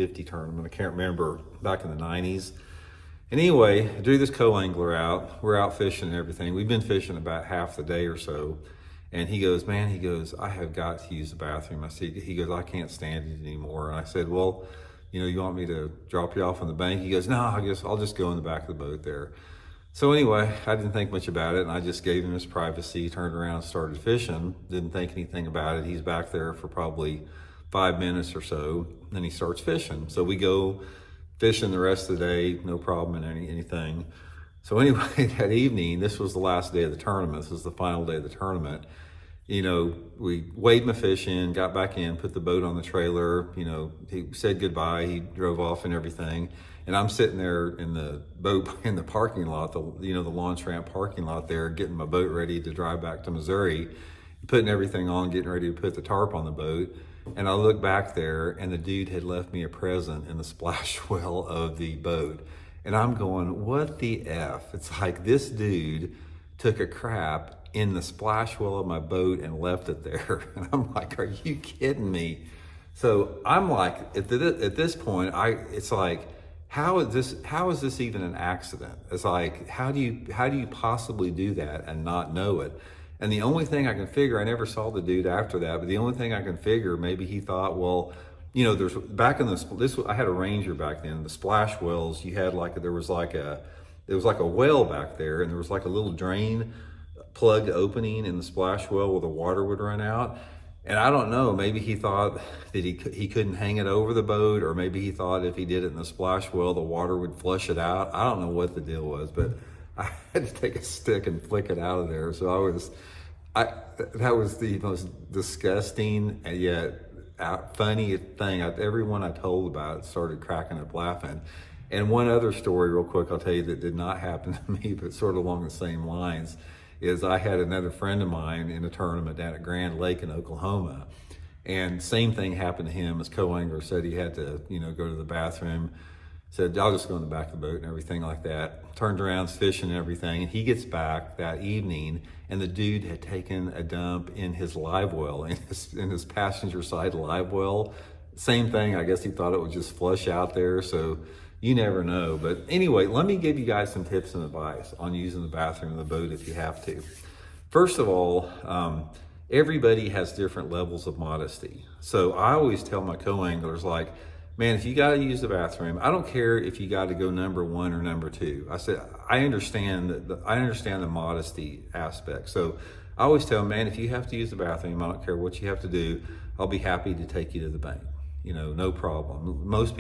50 tournament. I can't remember, back in the 90s. And anyway, I drew this co-angler out. We're out fishing and everything. We've been fishing about half the day or so. And he goes, man, I have got to use the bathroom. I said, he goes, I can't stand it anymore. And I said, well, you want me to drop you off on the bank? He goes, no, I'll just go in the back of the boat there. So anyway, I didn't think much about it, and I just gave him his privacy, turned around and started fishing. Didn't think anything about it. He's back there for probably 5 minutes or so, then he starts fishing. So we go fishing the rest of the day, no problem in anything. So anyway, that evening, this was the last day of the tournament. This was the final day of the tournament. We weighed my fish in, got back in, put the boat on the trailer. He said goodbye. He drove off and everything. And I'm sitting there in the boat in the parking lot, the launch ramp parking lot there, getting my boat ready to drive back to Missouri, putting everything on, getting ready to put the tarp on the boat. And I look back there, and the dude had left me a present in the splash well of the boat. And I'm going, what the F? It's like this dude took a crap in the splash well of my boat and left it there. And I'm like, are you kidding me? So I'm like, at this point, it's like, how is this even an accident? It's like, how do you possibly do that and not know it? And the only thing I can figure, I never saw the dude after that, but the only thing I can figure, maybe he thought, well, there's back in I had a Ranger back then. The splash wells, you had there was like a well back there, and there was like a little drain plug opening in the splash well where the water would run out. And I don't know, maybe he thought that he couldn't hang it over the boat, or maybe he thought if he did it in the splash well, the water would flush it out. I don't know what the deal was, but I had to take a stick and flick it out of there. So that was the most disgusting and yet funny thing. Everyone I told about it started cracking up laughing. And one other story real quick I'll tell you that did not happen to me, but sort of along the same lines, is I had another friend of mine in a tournament down at Grand Lake in Oklahoma. And same thing happened to him. His co-angler said he had to, go to the bathroom. Said, I'll just go in the back of the boat and everything like that. Turned around, fishing and everything. And he gets back that evening, and the dude had taken a dump in his live well, in his passenger side live well. Same thing, I guess he thought it would just flush out there. So you never know. But anyway, let me give you guys some tips and advice on using the bathroom in the boat if you have to. First of all, everybody has different levels of modesty. So I always tell my co-anglers, like, man, if you got to use the bathroom, I don't care if you got to go number 1 or number 2. I said, I understand the modesty aspect. So I always tell them, man, if you have to use the bathroom, I don't care what you have to do, I'll be happy to take you to the bank. No problem. Most